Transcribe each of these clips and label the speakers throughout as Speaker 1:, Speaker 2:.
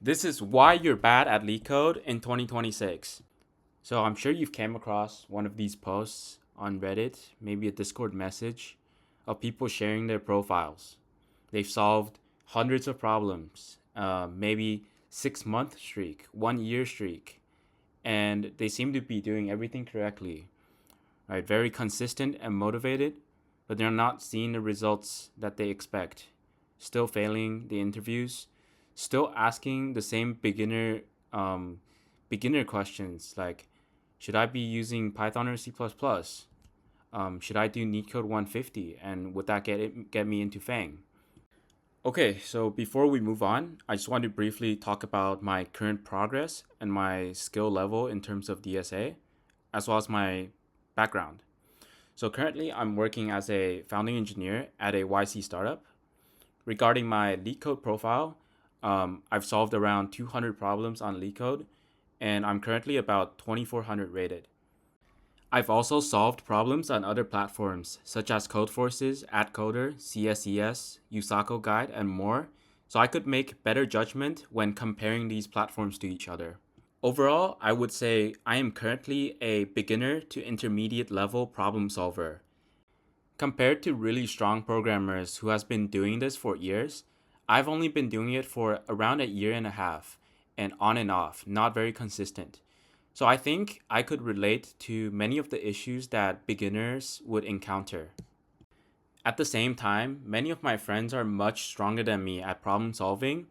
Speaker 1: This is why you're bad at LeetCode in 2026. So I'm sure you've came across one of these posts on Reddit, maybe a Discord message, of people sharing their profiles. They've solved hundreds of problems, maybe 6 month streak, 1 year streak, and they seem to be doing everything correctly, right? Very consistent and motivated, but they're not seeing the results that they expect. Still failing the interviews, still asking the same beginner questions like, should I be using Python or C++? Should I do Neetcode 150, and would that get me into Fang? Okay, so before we move on, I just want to briefly talk about my current progress and my skill level in terms of DSA, as well as my background. So currently, I'm working as a founding engineer at a YC startup. Regarding my LeetCode profile, I've solved around 200 problems on LeetCode, and I'm currently about 2,400 rated. I've also solved problems on other platforms such as Codeforces, AtCoder, CSES, Usako Guide, and more, so I could make better judgment when comparing these platforms to each other. Overall, I would say I am currently a beginner to intermediate level problem solver. Compared to really strong programmers who has been doing this for years, I've only been doing it for around a year and a half, and on and off, not very consistent. So I think I could relate to many of the issues that beginners would encounter. At the same time, many of my friends are much stronger than me at problem solving,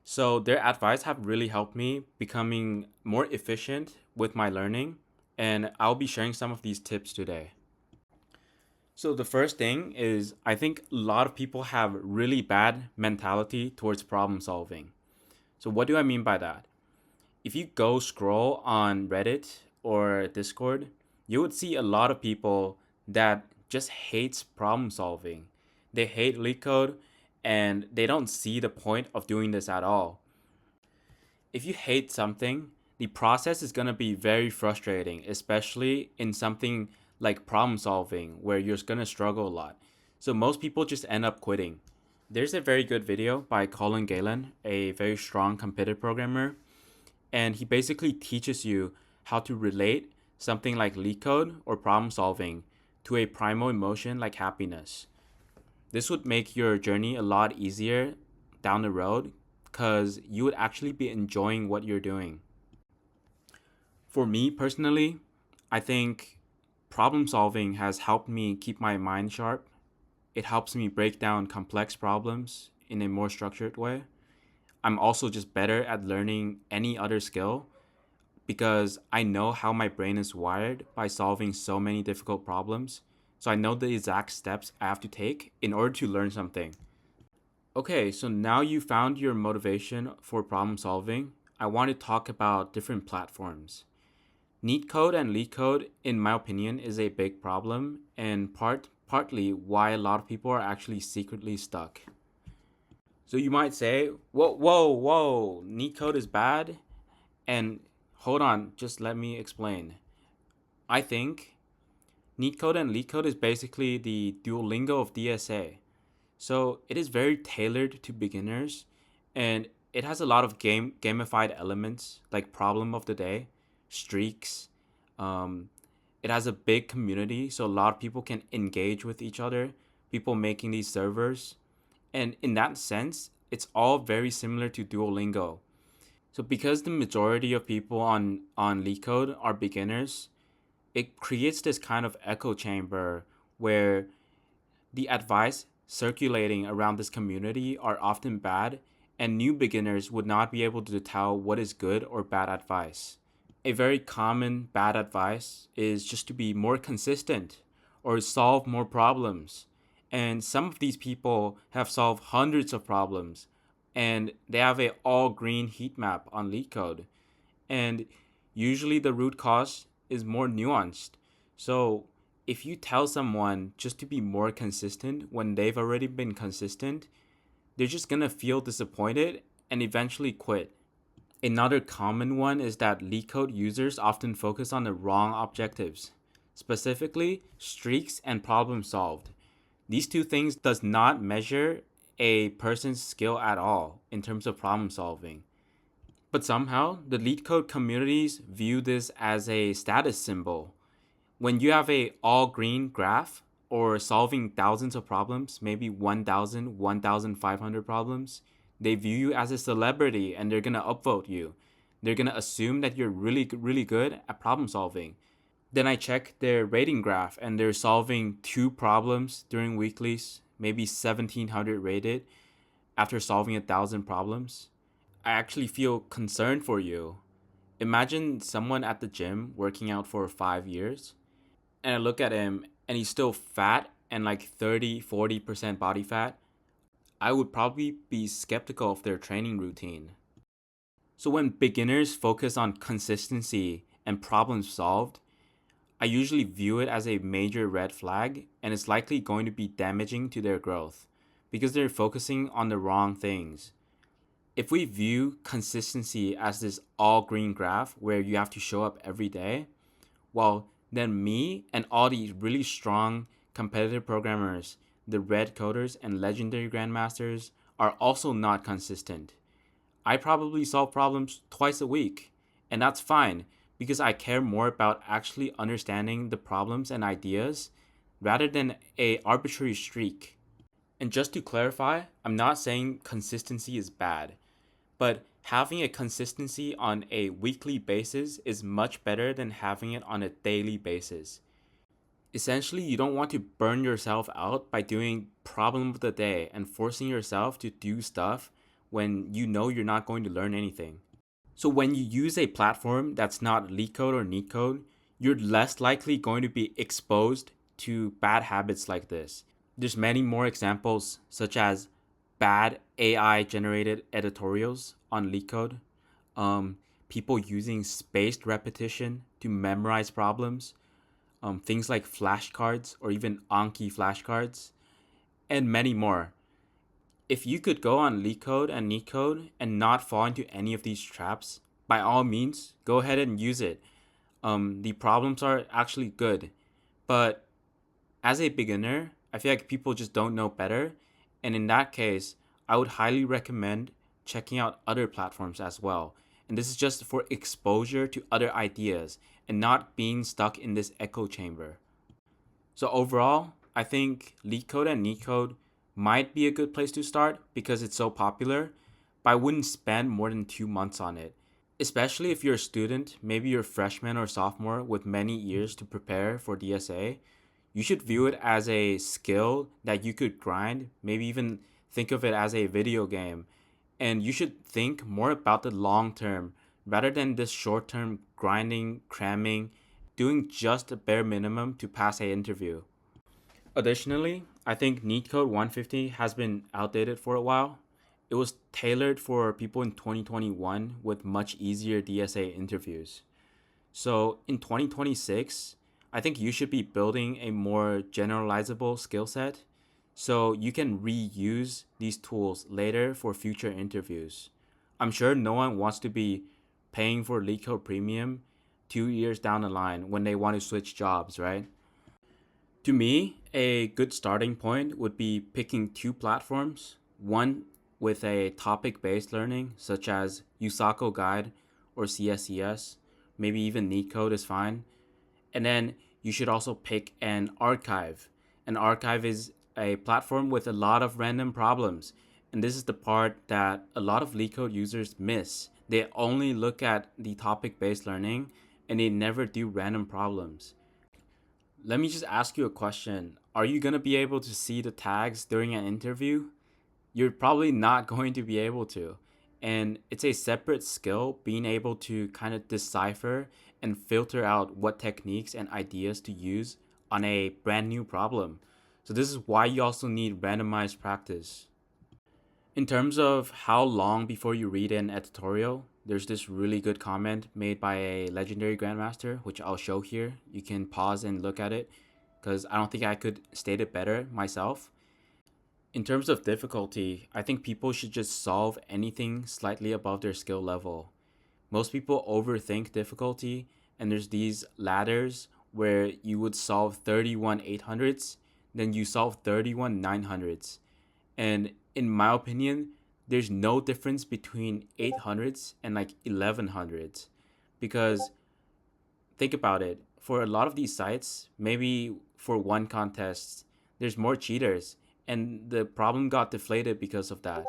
Speaker 1: so their advice have really helped me becoming more efficient with my learning, and I'll be sharing some of these tips today. So the first thing is I think a lot of people have really bad mentality towards problem solving. So what do I mean by that? If you go scroll on Reddit or Discord, you would see a lot of people that just hates problem solving. They hate LeetCode and they don't see the point of doing this at all. If you hate something, the process is going to be very frustrating, especially in something like problem solving where you're going to struggle a lot. So most people just end up quitting. There's a very good video by Colin Galen, a very strong computer programmer, and he basically teaches you how to relate something like LeetCode or problem solving to a primal emotion like happiness. This would make your journey a lot easier down the road because you would actually be enjoying what you're doing. For me personally, I think problem solving has helped me keep my mind sharp. It helps me break down complex problems in a more structured way. I'm also just better at learning any other skill because I know how my brain is wired by solving so many difficult problems. So I know the exact steps I have to take in order to learn something. Okay, so now you found your motivation for problem solving. I want to talk about different platforms. Neetcode and LeetCode, in my opinion, is a big problem and partly why a lot of people are actually secretly stuck. So you might say, whoa, Neetcode is bad? And hold on, just let me explain. I think Neetcode and LeetCode is basically the Duolingo of DSA. So it is very tailored to beginners, and it has a lot of gamified elements like problem of the day, streaks. Um, it has a big community, so a lot of people can engage with each other. People making these servers, and in that sense, it's all very similar to Duolingo. So because the majority of people on LeetCode are beginners, it creates this kind of echo chamber where the advice circulating around this community are often bad, and new beginners would not be able to tell what is good or bad advice. A very common bad advice is just to be more consistent or solve more problems. And some of these people have solved hundreds of problems and they have a all green heat map on LeetCode. And usually the root cause is more nuanced. So if you tell someone just to be more consistent when they've already been consistent, they're just gonna feel disappointed and eventually quit. Another common one is that LeetCode users often focus on the wrong objectives, specifically streaks and problem solved. These two things does not measure a person's skill at all in terms of problem solving. But somehow, the LeetCode communities view this as a status symbol. When you have a all green graph or solving thousands of problems, maybe 1,000, 1,500 problems, they view you as a celebrity and they're going to upvote you. They're going to assume that you're really, really good at problem solving. Then I check their rating graph and they're solving 2 problems during weeklies, maybe 1,700 rated after solving 1,000 problems. I actually feel concerned for you. Imagine someone at the gym working out for 5 years, and I look at him and he's still fat and like 30-40% body fat. I would probably be skeptical of their training routine. So when beginners focus on consistency and problem solved, I usually view it as a major red flag, and it's likely going to be damaging to their growth because they're focusing on the wrong things. If we view consistency as this all green graph where you have to show up every day, well, then me and all these really strong competitive programmers, the red coders and legendary grandmasters, are also not consistent. I probably solve problems twice a week, and that's fine because I care more about actually understanding the problems and ideas rather than a arbitrary streak. And just to clarify, I'm not saying consistency is bad, but having a consistency on a weekly basis is much better than having it on a daily basis. Essentially, you don't want to burn yourself out by doing problem of the day and forcing yourself to do stuff when you know you're not going to learn anything. So when you use a platform that's not LeetCode or Neetcode, you're less likely going to be exposed to bad habits like this. There's many more examples, such as bad AI generated editorials on LeetCode, people using spaced repetition to memorize problems, things like flashcards or even Anki flashcards, and many more. If you could go on LeetCode and Neetcode and not fall into any of these traps, by all means, go ahead and use it. The problems are actually good, but as a beginner, I feel like people just don't know better. And in that case, I would highly recommend checking out other platforms as well. And this is just for exposure to other ideas and not being stuck in this echo chamber. So overall, I think LeetCode and Neetcode might be a good place to start because it's so popular, but I wouldn't spend more than 2 months on it. Especially if you're a student, maybe you're a freshman or sophomore with many years to prepare for DSA, you should view it as a skill that you could grind, maybe even think of it as a video game. And you should think more about the long term rather than this short term grinding, cramming, doing just the bare minimum to pass an interview. Additionally, I think Neetcode 150 has been outdated for a while. It was tailored for people in 2021 with much easier DSA interviews. So in 2026, I think you should be building a more generalizable skill set so you can reuse these tools later for future interviews. I'm sure no one wants to be paying for LeetCode Premium 2 years down the line when they want to switch jobs, right? To me, a good starting point would be picking 2 platforms, one with a topic-based learning, such as USACO Guide or CSCS, maybe even Neetcode is fine. And then you should also pick an archive. An archive is a platform with a lot of random problems. And this is the part that a lot of LeetCode users miss. They only look at the topic-based learning and they never do random problems. Let me just ask you a question. Are you going to be able to see the tags during an interview? You're probably not going to be able to. And it's a separate skill being able to kind of decipher and filter out what techniques and ideas to use on a brand new problem. So this is why you also need randomized practice. In terms of how long before you read an editorial, there's this really good comment made by a legendary grandmaster, which I'll show here. You can pause and look at it because I don't think I could state it better myself. In terms of difficulty, I think people should just solve anything slightly above their skill level. Most people overthink difficulty, and there's these ladders where you would solve 31 800s, then you solve 31 900s. And in my opinion, there's no difference between 800s and like 1100s, because think about it. For a lot of these sites, maybe for one contest, there's more cheaters, and the problem got deflated because of that.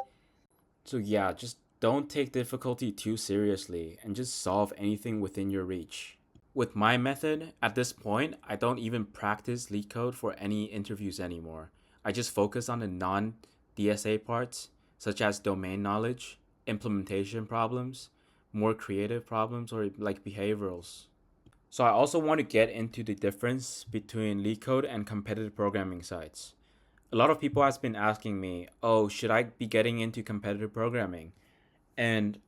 Speaker 1: So yeah, just don't take difficulty too seriously and just solve anything within your reach. With my method, at this point, I don't even practice LeetCode for any interviews anymore. I just focus on the non DSA parts, such as domain knowledge, implementation problems, more creative problems, or like behaviorals. So I also want to get into the difference between LeetCode and competitive programming sites. A lot of people has been asking me, "Oh, should I be getting into competitive programming?" And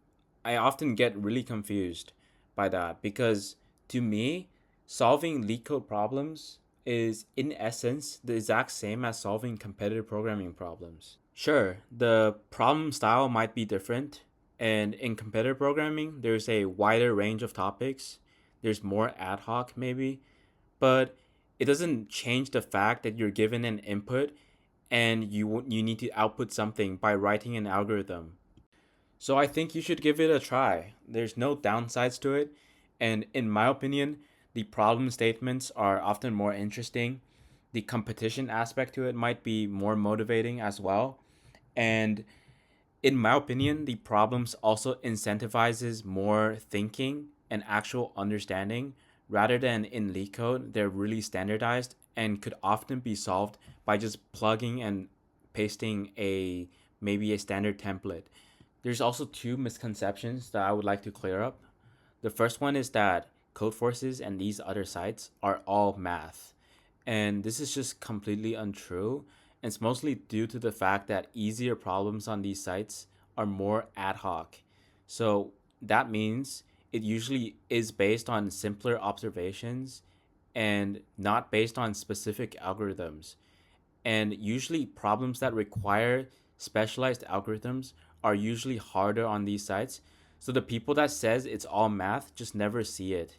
Speaker 1: I often get really confused by that, because to me, solving LeetCode problems is in essence the exact same as solving competitive programming problems. Sure, the problem style might be different, and in competitive programming, there's a wider range of topics. There's more ad hoc, maybe, but it doesn't change the fact that you're given an input and you need to output something by writing an algorithm. So I think you should give it a try. There's no downsides to it, and in my opinion, the problem statements are often more interesting. The competition aspect to it might be more motivating as well. And in my opinion, the problems also incentivizes more thinking and actual understanding, rather than in LeetCode. They're really standardized and could often be solved by just plugging and pasting a maybe a standard template. There's also two misconceptions that I would like to clear up. The first one is that Codeforces and these other sites are all math. And this is just completely untrue. It's mostly due to the fact that easier problems on these sites are more ad hoc. So that means it usually is based on simpler observations and not based on specific algorithms. And usually problems that require specialized algorithms are usually harder on these sites. So the people that says it's all math just never see it.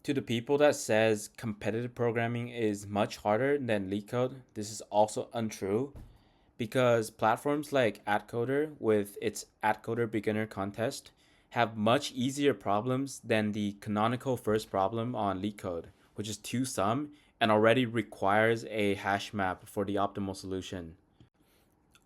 Speaker 1: To the people that says competitive programming is much harder than LeetCode, this is also untrue, because platforms like AdCoder with its AdCoder beginner contest have much easier problems than the canonical first problem on LeetCode, which is two sum and already requires a hash map for the optimal solution.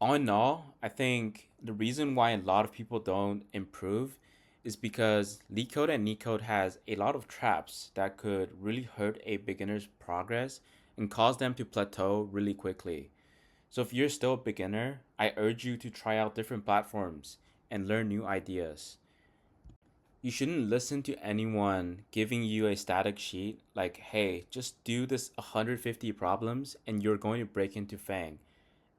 Speaker 1: All in all, I think the reason why a lot of people don't improve is because LeetCode and Neetcode has a lot of traps that could really hurt a beginner's progress and cause them to plateau really quickly. So if you're still a beginner, I urge you to try out different platforms and learn new ideas. You shouldn't listen to anyone giving you a static sheet like, hey, just do this 150 problems and you're going to break into Fang.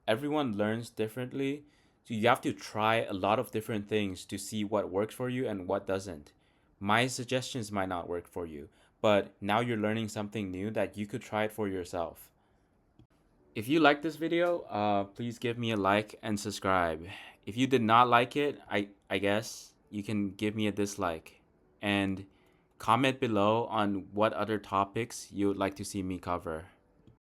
Speaker 1: Everyone learns differently, so you have to try a lot of different things to see what works for you and what doesn't. My suggestions might not work for you, but now you're learning something new that you could try it for yourself. If you like this video, please give me a like and subscribe. If you did not like it, I guess you can give me a dislike. And comment below on what other topics you would like to see me cover.